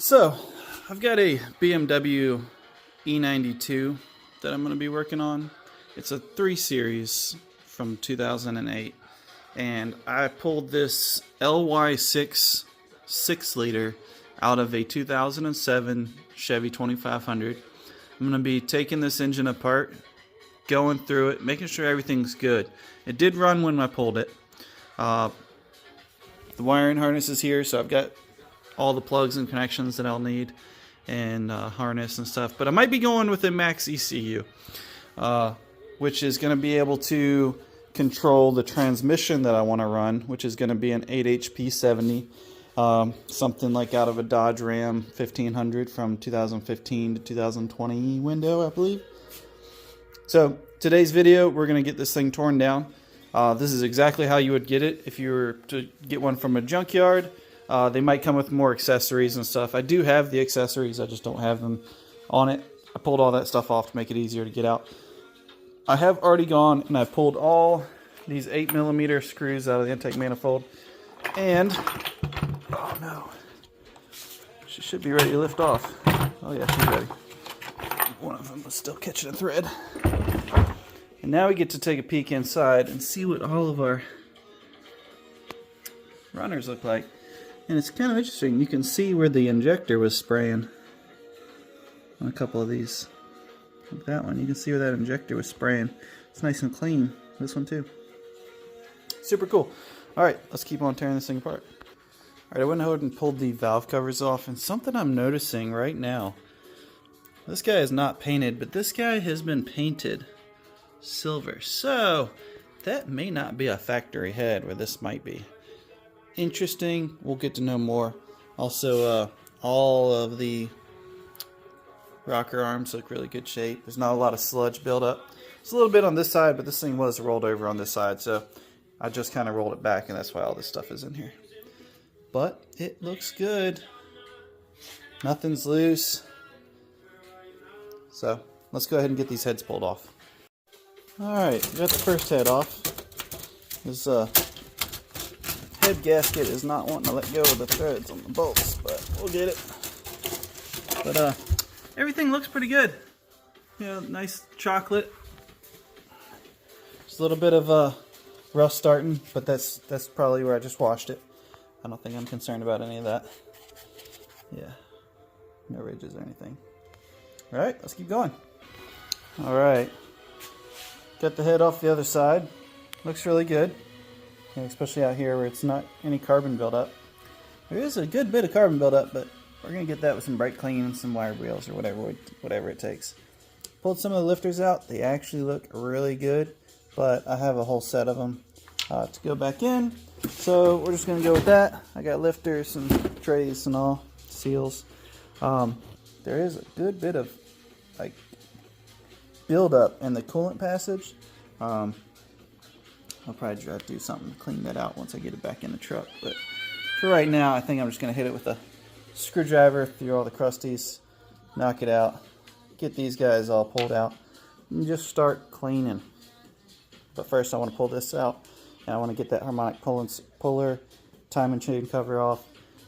So, I've got a BMW E92 that I'm going to be working on. It's a 3 Series from 2008, and I pulled this ly6 6-liter out of a 2007 Chevy 2500. I'm going to be taking this engine apart, going through it, making sure everything's good. It did run when I pulled it. The wiring harness is here, so I've got all the plugs and connections that I'll need, and harness and stuff. But I might be going with a max ECU, which is going to be able to control the transmission that I want to run, which is going to be an 8HP70, something like out of a Dodge Ram 1500 from 2015 to 2020 window, I believe. So today's video, we're going to get this thing torn down. This is exactly how you would get it if you were to get one from a junkyard. They might come with more accessories and stuff. I do have the accessories, I just don't have them on it. I pulled all that stuff off to make it easier to get out. I have already gone and I pulled all these 8mm screws out of the intake manifold. And, oh no, she should be ready to lift off. Oh yeah, she's ready. One of them was still catching a thread. And now we get to take a peek inside and see what all of our runners look like. And it's kind of interesting. You can see where the injector was spraying on a couple of these. Like that one, you can see where that injector was spraying. It's nice and clean. This one too. Super cool. Alright, let's keep on tearing this thing apart. Alright, I went ahead and pulled the valve covers off, and something I'm noticing right now. This guy is not painted, but this guy has been painted silver. So, that may not be a factory head where this might be. Interesting. We'll get to know more. Also, all of the rocker arms look really good shape. There's not a lot of sludge buildup. It's a little bit on this side, but this thing was rolled over on this side, so I just kind of rolled it back, and that's why all this stuff is in here. But it looks good. Nothing's loose. So let's go ahead and get these heads pulled off. Alright, we got the first head off. This head gasket is not wanting to let go of the threads on the bolts, but we'll get it. But everything looks pretty good. You know, nice chocolate. Just a little bit of rust starting, but that's probably where I just washed it. I don't think I'm concerned about any of that. Yeah, no ridges or anything. Alright, let's keep going. Alright, got the head off the other side. Looks really good. Yeah, especially out here where it's not any carbon buildup. There is a good bit of carbon buildup, but we're going to get that with some brake clean and some wire wheels or whatever it takes. Pulled some of the lifters out. They actually look really good, but I have a whole set of them to go back in. So we're just going to go with that. I got lifters and trays and all, seals. There is a good bit of like buildup in the coolant passage. I'll probably try to do something to clean that out once I get it back in the truck. But for right now, I think I'm just going to hit it with a screwdriver through all the crusties, knock it out, get these guys all pulled out, and just start cleaning. But first I want to pull this out, and I want to get that harmonic puller timing chain cover off,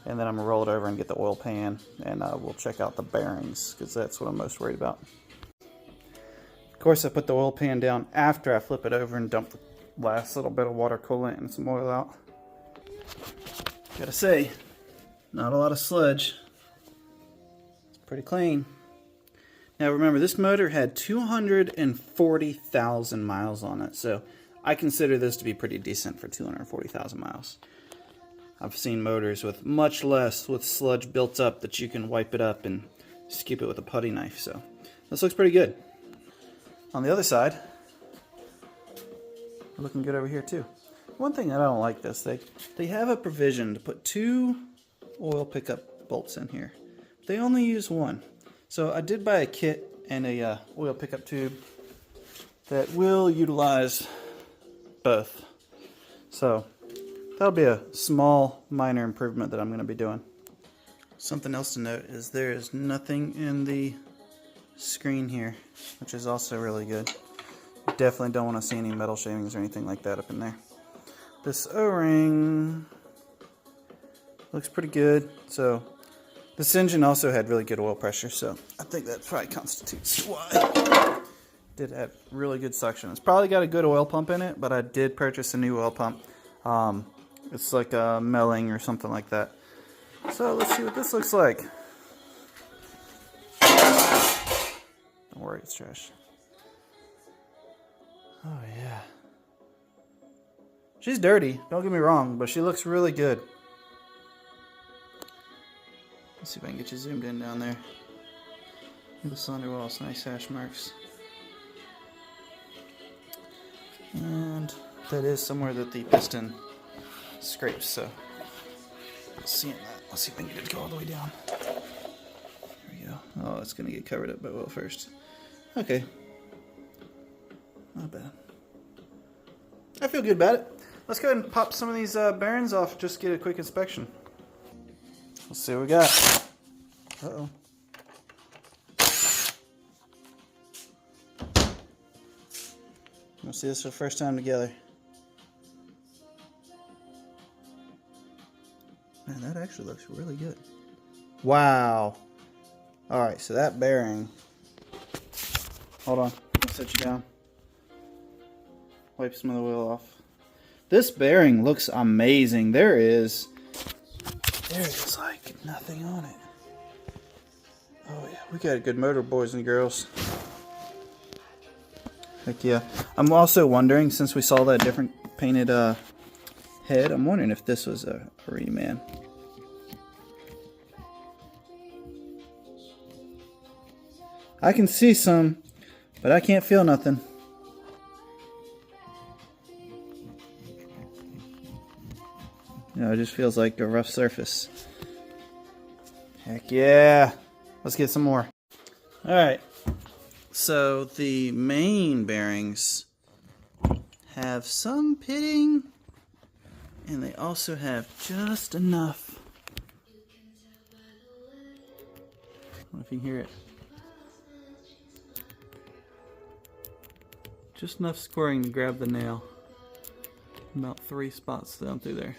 and then I'm going to roll it over and get the oil pan, and we'll check out the bearings, because that's what I'm most worried about. Of course, I put the oil pan down after I flip it over and dump the last little bit of water coolant and some oil out. Gotta say, not a lot of sludge. It's pretty clean. Now remember, this motor had 240,000 miles on it, so I consider this to be pretty decent for 240,000 miles. I've seen motors with much less, with sludge built up that you can wipe it up and scoop it with a putty knife, so this looks pretty good. On the other side, looking good over here too. One thing that I don't like this, they have a provision to put 2 oil pickup bolts in here. They only use 1. So I did buy a kit and a oil pickup tube that will utilize both. So that'll be a small minor improvement that I'm going to be doing. Something else to note is there is nothing in the screen here, which is also really good. Definitely don't want to see any metal shavings or anything like that up in there. This O-ring looks pretty good, so This engine also had really good oil pressure, so I think that probably constitutes why. Did have really good suction. It's probably got a good oil pump in it, but I did purchase a new oil pump. It's like a Melling or something like that. So let's see what this looks like. Don't worry, it's trash. Oh yeah. She's dirty, don't get me wrong, but she looks really good. Let's see if I can get you zoomed in down there. The cylinder walls, nice hash marks. And that is somewhere that the piston scrapes, so seeing that. Let's see if I can get it to go all the way down. There we go. Oh, it's gonna get covered up by oil first. Okay. Not bad. I feel good about it. Let's go ahead and pop some of these bearings off, just get a quick inspection. Let's see what we got. Uh-oh. We'll see this for the first time together. Man, that actually looks really good. Wow. Alright, so that bearing... Hold on. I'll set you down. Wipe some of the oil off. This bearing looks amazing. There is like nothing on it. Oh yeah, we got a good motor, boys and girls. Heck yeah. I'm also wondering, since we saw that different painted head, I'm wondering if this was a reman. I can see some, but I can't feel nothing. You know, it just feels like a rough surface. Heck yeah. Let's get some more. Alright. So the main bearings have some pitting, and they also have just enough. I don't know if you can hear it. Just enough scoring to grab the nail. About 3 spots down through there.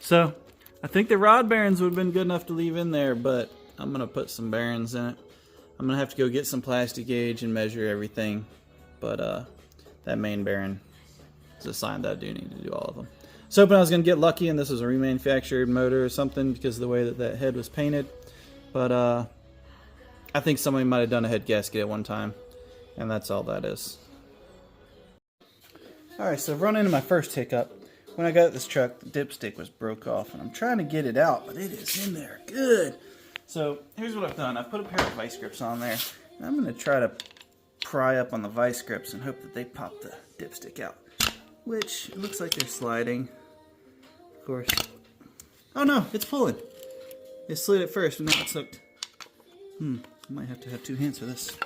So, I think the rod bearings would have been good enough to leave in there, but I'm going to put some bearings in it. I'm going to have to go get some plastic gauge and measure everything. But that main bearing is a sign that I do need to do all of them. So hoping I was going to get lucky and this was a remanufactured motor or something because of the way that that head was painted. But I think somebody might have done a head gasket at one time. And that's all that is. Alright, so I've run into my first hiccup. When I got this truck, the dipstick was broke off, and I'm trying to get it out, but it is in there good. So here's what I've done. I've put a pair of vice grips on there, and I'm going to try to pry up on the vice grips and hope that they pop the dipstick out. Which, it looks like they're sliding, of course. Oh no, it's pulling. It slid at first, but now it's hooked. I might have to have 2 hands for this.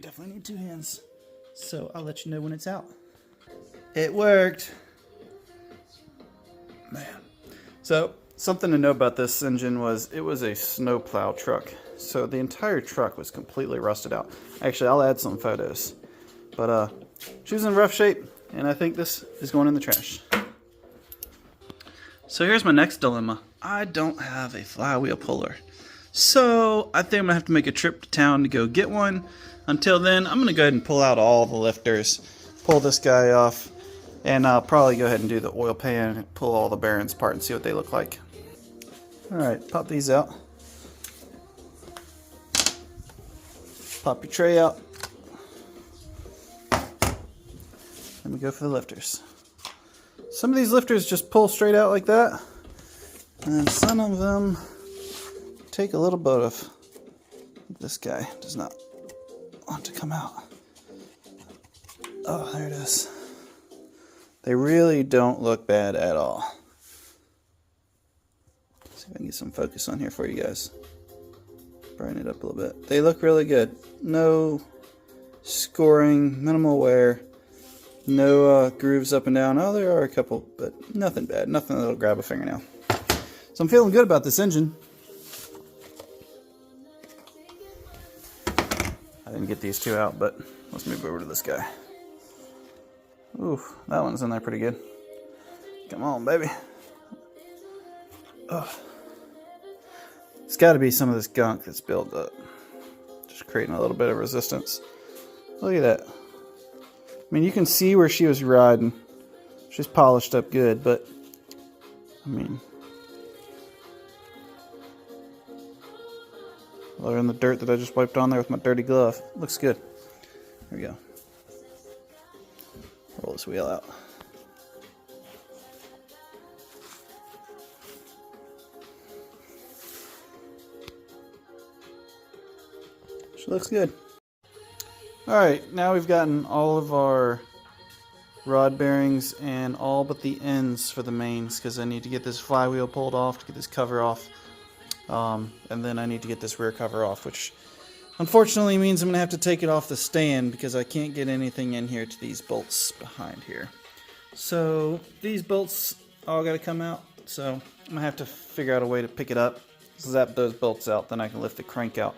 Definitely need 2 hands. So I'll let you know when it's out. It worked. Man. So, something to know about this engine was it was a snowplow truck. So the entire truck was completely rusted out. Actually, I'll add some photos. But she was in rough shape, and I think this is going in the trash. So here's my next dilemma. I don't have a flywheel puller. So I think I'm going to have to make a trip to town to go get one. Until then, I'm going to go ahead and pull out all the lifters. Pull this guy off. And I'll probably go ahead and do the oil pan and pull all the bearings apart and see what they look like. Alright, pop these out. Pop your tray out. Then we go for the lifters. Some of these lifters just pull straight out like that. And some of them take a little bit of. This guy does not want to come out. Oh, there it is. They really don't look bad at all. Let's see if I can get some focus on here for you guys. Brighten it up a little bit. They look really good. No scoring, minimal wear, no grooves up and down. Oh, there are a couple, but nothing bad. Nothing that'll grab a fingernail. So I'm feeling good about this engine. I didn't get these 2 out, but let's move over to this guy. Oof, that one's in there pretty good. Come on, baby. Ugh. It's got to be some of this gunk that's built up. Just creating a little bit of resistance. Look at that. I mean, you can see where she was riding. She's polished up good, but I mean, other than the dirt that I just wiped on there with my dirty glove, looks good. There we go. Roll this wheel out. She looks good. Alright, now we've gotten all of our rod bearings and all but the ends for the mains, because I need to get this flywheel pulled off to get this cover off. And then I need to get this rear cover off, which unfortunately means I'm going to have to take it off the stand because I can't get anything in here to these bolts behind here. So these bolts all got to come out, so I'm going to have to figure out a way to pick it up, zap those bolts out, then I can lift the crank out.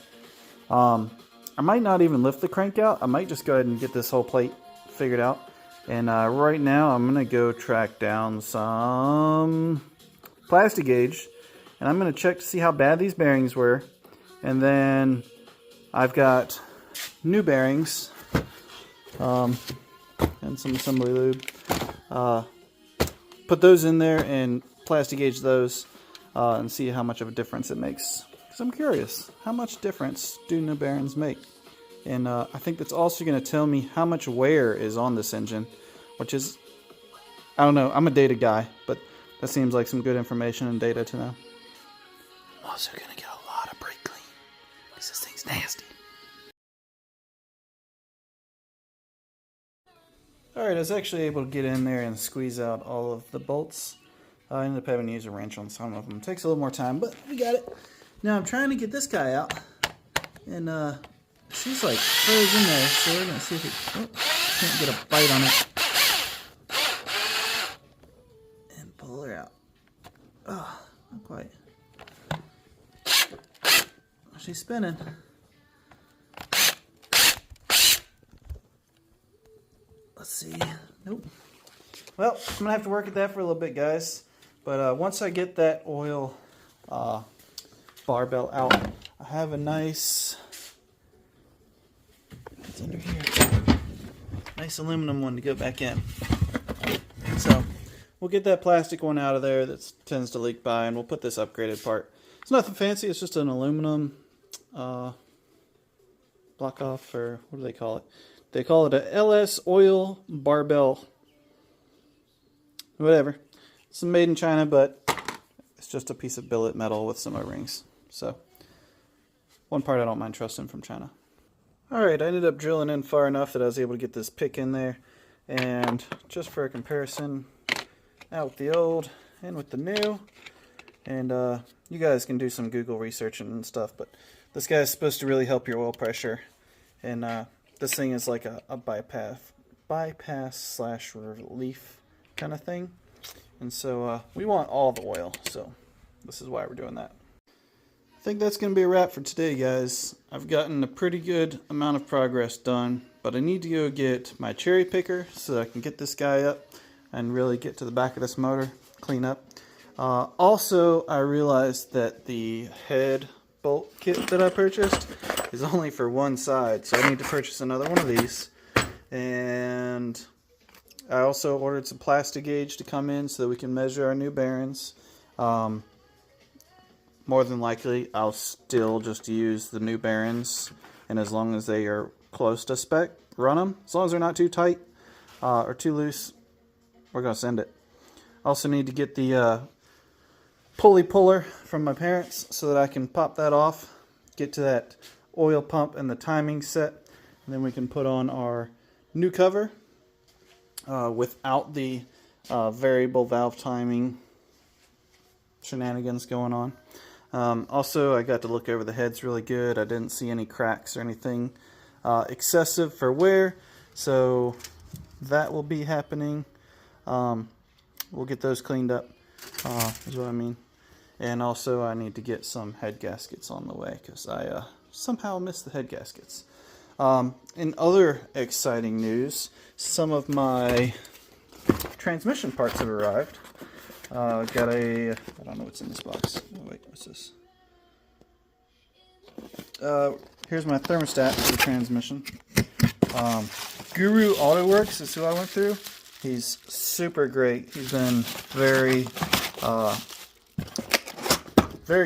I might not even lift the crank out. I might just go ahead and get this whole plate figured out. And right now I'm going to go track down some plastic gauge. And I'm going to check to see how bad these bearings were. And then I've got new bearings and some assembly lube. Put those in there and plastic gauge those and see how much of a difference it makes. Because I'm curious, how much difference do new bearings make? And I think that's also going to tell me how much wear is on this engine, which is, I don't know, I'm a data guy, but that seems like some good information and data to know. I'm also going to get a lot of brake clean, because this thing's nasty. Alright, I was actually able to get in there and squeeze out all of the bolts. I ended up having to use a wrench on some of them. It takes a little more time, but we got it. Now I'm trying to get this guy out, and she's like frozen there, so we're going to see if it can't get a bite on it. And pull her out. Oh, not quite. She's spinning. Let's see. Nope. Well, I'm going to have to work at that for a little bit, guys. But once I get that oil barbell out, I have a nice, it's under here, nice aluminum one to go back in. So we'll get that plastic one out of there that tends to leak by, and we'll put this upgraded part. It's nothing fancy, it's just an aluminum block off, or what do they call it? They call it a LS oil barbell, whatever. It's made in China, but it's just a piece of billet metal with some O-rings. So, one part I don't mind trusting from China. Alright, I ended up drilling in far enough that I was able to get this pick in there. And just for a comparison, out with the old and with the new. And you guys can do some Google research and stuff, but this guy is supposed to really help your oil pressure. And this thing is like a bypass / relief kind of thing. And so we want all the oil, so this is why we're doing that. I think that's going to be a wrap for today, guys. I've gotten a pretty good amount of progress done, but I need to go get my cherry picker so that I can get this guy up and really get to the back of this motor, clean up. Also, I realized that the head bolt kit that I purchased is only for one side, so I need to purchase another one of these. And I also ordered some plastic gauge to come in so that we can measure our new bearings. More than likely, I'll still just use the new bearings, and as long as they are close to spec, run them. As long as they're not too tight or too loose, we're going to send it. Also need to get the pulley puller from my parents so that I can pop that off, get to that oil pump and the timing set, and then we can put on our new cover without the variable valve timing shenanigans going on. Also, I got to look over the heads really good. I didn't see any cracks or anything excessive for wear, so that will be happening. We'll get those cleaned up, is what I mean. And also, I need to get some head gaskets on the way because I somehow missed the head gaskets. In other exciting news, some of my transmission parts have arrived. Got a, I don't know what's in this box. Oh, wait, what's this? Here's my thermostat for the transmission. Guru AutoWorks is who I went through. He's super great. He's been very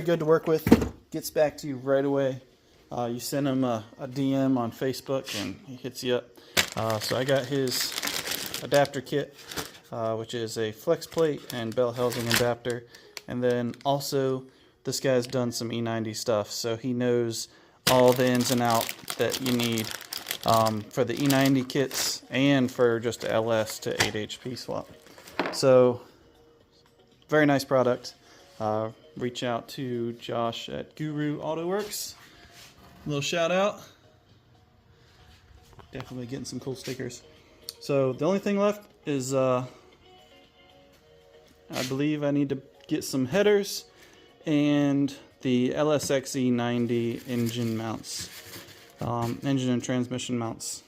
good to work with. Gets back to you right away. You send him a DM on Facebook and he hits you up. So I got his adapter kit, which is a flex plate and bell housing adapter. And then also this guy's done some E90 stuff, so he knows all the ins and outs that you need for the E90 kits and for just a LS to 8 HP swap. So very nice product. Reach out to Josh at Guru AutoWorks. Little shout out. Definitely getting some cool stickers. So the only thing left is I believe I need to get some headers and the LSX E90 engine mounts, engine and transmission mounts.